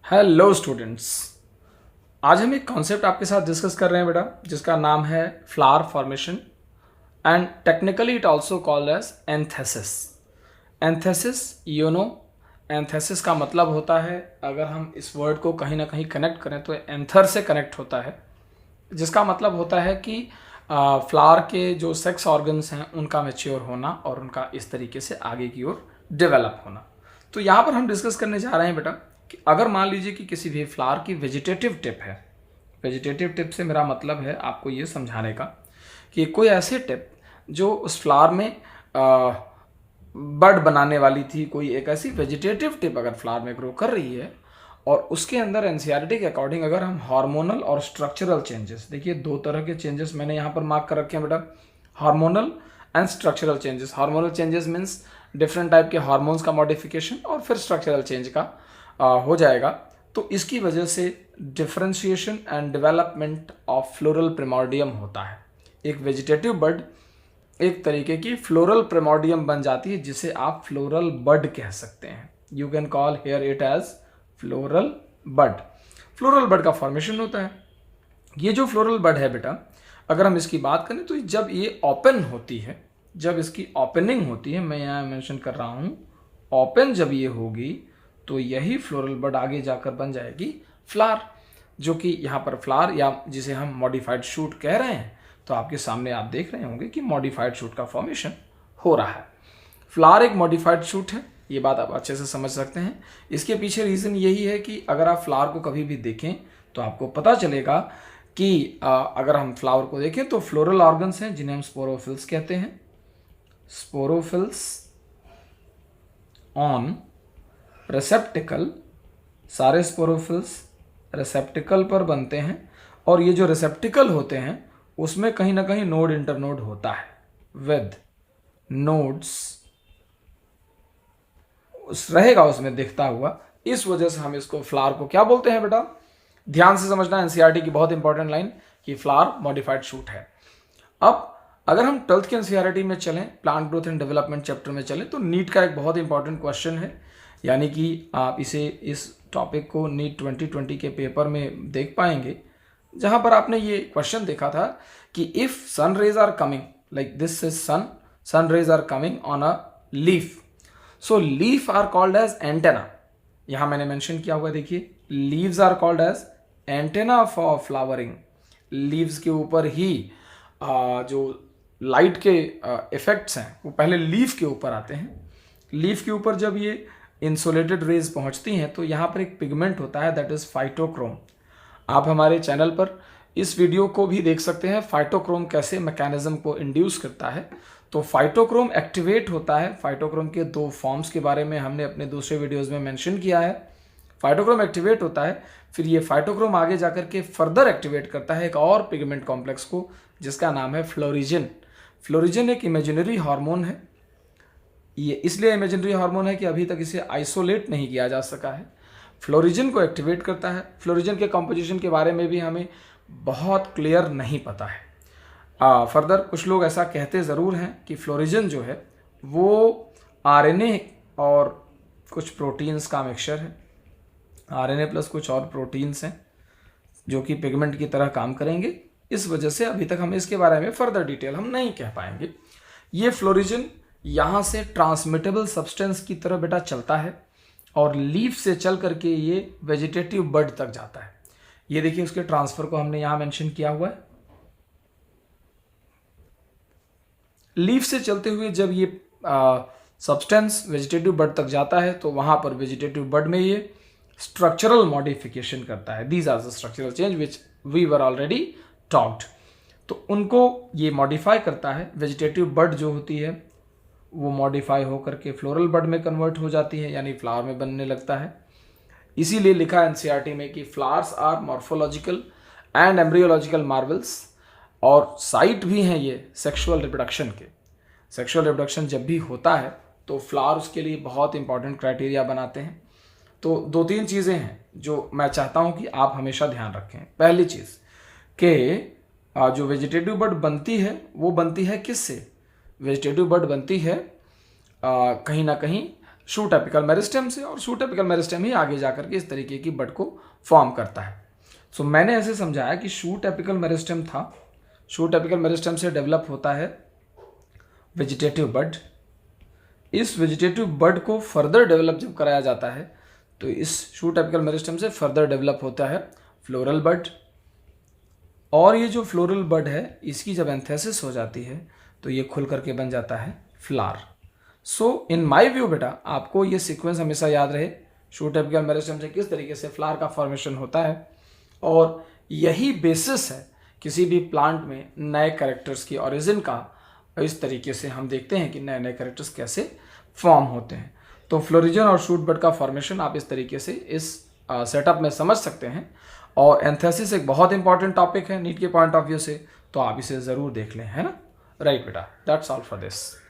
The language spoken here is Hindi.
Hello students. आज हम एक कॉन्सेप्ट आपके साथ डिस्कस कर रहे हैं बेटा, जिसका नाम है flower formation and technically it also called as anthesis. Anthesis anthesis का मतलब होता है, अगर हम इस वर्ड को कहीं ना कहीं कनेक्ट करें तो एंथर से कनेक्ट होता है, जिसका मतलब होता है कि फ्लावर के जो सेक्स ऑर्गन्स हैं उनका मैच्योर होना और उनका इस तरीके से आगे की ओर डेवलप होना। तो यहाँ पर हम डिस्कस करने जा रहे हैं बेटा कि अगर मान लीजिए कि किसी भी फ्लावर की वेजिटेटिव टिप है। वेजिटेटिव टिप से मेरा मतलब है आपको ये समझाने का कि कोई ऐसे टिप जो उस फ्लावर में बड बनाने वाली थी, कोई एक ऐसी वेजिटेटिव टिप अगर फ्लावर में ग्रो कर रही है और उसके अंदर एनसीईआरटी के अकॉर्डिंग अगर हम हार्मोनल और स्ट्रक्चरल चेंजेस, देखिए दो तरह के चेंजेस मैंने यहाँ पर मार्क कर रखे हैं बेटा, hormonal and structural changes. Hormonal changes means different type के हार्मोन्स का मॉडिफिकेशन, और फिर स्ट्रक्चरल चेंज का हो जाएगा। तो इसकी वजह से differentiation and development of floral primordium होता है। एक वेजिटेटिव बड एक तरीके की फ्लोरल प्रिमोर्डियम बन जाती है, जिसे आप फ्लोरल बड कह सकते हैं। You can call here it as floral bud. Floral bud का फॉर्मेशन होता है। ये जो फ्लोरल बड है बेटा, अगर हम इसकी बात करें तो जब ये ओपन होती है, जब इसकी ओपनिंग होती है, मैं यहाँ मेंशन कर रहा हूँ ओपन जब ये होगी तो यही फ्लोरल बड आगे जाकर बन जाएगी फ्लावर, जो कि यहाँ पर फ्लावर या जिसे हम मॉडिफाइड शूट कह रहे हैं। तो आपके सामने आप देख रहे होंगे कि मॉडिफाइड शूट का फॉर्मेशन हो रहा है। फ्लावर एक मॉडिफाइड शूट है, ये बात आप अच्छे से समझ सकते हैं। इसके पीछे रीज़न यही है कि अगर आप फ्लावर को कभी भी देखें तो आपको पता चलेगा कि अगर हम फ्लावर को देखें तो फ्लोरल ऑर्गन्स हैं जिन्हें हम स्पोरोफिल्स कहते हैं। स्पोरोफिल्स ऑन रेसेप्टिकल, सारे स्पोरोफिल्स रेसेप्टिकल पर बनते हैं, और ये जो रेसेप्टिकल होते हैं उसमें कहीं ना कहीं नोड इंटरनोड होता है विद नोड्स रहेगा उसमें दिखता हुआ। इस वजह से हम इसको फ्लावर को क्या बोलते हैं बेटा, ध्यान से समझना, एनसीईआरटी की बहुत इंपॉर्टेंट लाइन कि फ्लावर मॉडिफाइड शूट है। अब अगर हम 12th के एनसीईआरटी में चलें, plant growth and development chapter में चलें, तो नीट का एक बहुत इंपॉर्टेंट क्वेश्चन है, यानी कि आप इस टॉपिक को नीट 2020 के पेपर में देख पाएंगे, जहां पर आपने ये क्वेश्चन देखा था कि if sun rays are coming like this is sun rays are coming on a leaf, so leaf are called as antenna. यहां मैंने मेंशन किया हुआ, देखिए leaves are called as antenna for flowering. Leaves के ऊपर ही जो लाइट के इफेक्ट्स हैं वो पहले लीफ के ऊपर आते हैं। लीफ के ऊपर जब ये इंसुलेटेड रेज पहुंचती हैं तो यहाँ पर एक पिगमेंट होता है, दैट इज फाइटोक्रोम। आप हमारे चैनल पर इस वीडियो को भी देख सकते हैं, फाइटोक्रोम कैसे मैकेनिज्म को इंड्यूस करता है। तो फाइटोक्रोम एक्टिवेट होता है। फाइटोक्रोम के दो फॉर्म्स के बारे में हमने अपने दूसरे वीडियोस में मेंशन किया है। फाइटोक्रोम एक्टिवेट होता है, फिर ये फाइटोक्रोम आगे जाकर के फर्दर एक्टिवेट करता है एक और पिगमेंट कॉम्प्लेक्स को, जिसका नाम है फ्लोरिजिन। फ्लोरिजिन एक इमेजिनरी हार्मोन है। ये इसलिए इमेजिनरी हार्मोन है कि अभी तक इसे आइसोलेट नहीं किया जा सका है। फ्लोरिजिन को एक्टिवेट करता है। फ्लोरिजिन के कंपोजिशन के बारे में भी हमें बहुत क्लियर नहीं पता है। फर्दर कुछ लोग ऐसा कहते ज़रूर हैं कि फ्लोरिजिन जो है वो आरएनए और कुछ प्रोटीन्स का मिक्सचर है। आरएनए प्लस कुछ और प्रोटीन्स हैं जो कि पिगमेंट की तरह काम करेंगे। इस वजह से अभी तक हमें इसके बारे में फर्दर डिटेल हम नहीं कह पाएंगे। ये फ्लोरिजिन यहाँ से ट्रांसमिटेबल सब्सटेंस की तरह बेटा चलता है और लीफ से चल करके ये वेजिटेटिव बड तक जाता है। ये देखिए उसके ट्रांसफर को हमने यहाँ मेंशन किया हुआ है। लीफ से चलते हुए जब ये सब्सटेंस वेजिटेटिव बड तक जाता है तो वहाँ पर वेजिटेटिव बड में ये स्ट्रक्चरल मॉडिफिकेशन करता है। These are the structural change which we were already talked. तो उनको ये मॉडिफाई करता है। वेजिटेटिव बड जो होती है वो मॉडिफाई होकर के फ्लोरल बड में कन्वर्ट हो जाती है, यानी फ्लावर में बनने लगता है। इसीलिए लिखा है एनसीईआरटी में कि flowers are morphological and embryological marvels, और साइट भी हैं ये सेक्सुअल रिप्रोडक्शन के। सेक्सुअल रिप्रोडक्शन जब भी होता है तो फ्लावर उसके लिए बहुत इंपॉर्टेंट क्राइटेरिया बनाते हैं। तो दो तीन चीज़ें हैं जो मैं चाहता हूँ कि आप हमेशा ध्यान रखें। पहली चीज़ कि जो वेजिटेटिव बड बनती है वो बनती है किससे? वेजिटेटिव बड बनती है कहीं ना कहीं शूट एपिकल मेरिस्टेम से, और शूट एपिकल मेरिस्टेम ही आगे जाकर के इस तरीके की बड को फॉर्म करता है। सो मैंने ऐसे समझाया कि शूट एपिकल मेरिस्टेम था, शूट एपिकल मेरिस्टेम से डेवलप होता है वेजिटेटिव बड। इस वेजिटेटिव बड को फर्दर डेवलप जब कराया जाता है तो इस शूट एपिकल मेरिस्टेम से फर्दर डेवलप होता है फ्लोरल बड, और ये जो फ्लोरल बड है इसकी जब एंथेसिस हो जाती है तो ये खुल करके बन जाता है flower. So in my view बेटा आपको ये सीक्वेंस हमेशा याद रहे, शूट एपिकल मेरिस्टेम से किस तरीके से फ्लावर का फॉर्मेशन होता है, और यही बेसिस है किसी भी प्लांट में नए कैरेक्टर्स की ओरिजिन का। इस तरीके से हम देखते हैं कि नए नए कैरेक्टर्स कैसे फॉर्म होते हैं। तो फ्लोरिजन और शूट बड का फॉर्मेशन आप इस तरीके से इस सेटअप में समझ सकते हैं, और एंथेसिस एक बहुत इंपॉर्टेंट टॉपिक है नीट के पॉइंट ऑफ व्यू से, तो आप इसे ज़रूर देख लें, है ना। राइट बेटा, दैट्स ऑल फॉर दिस।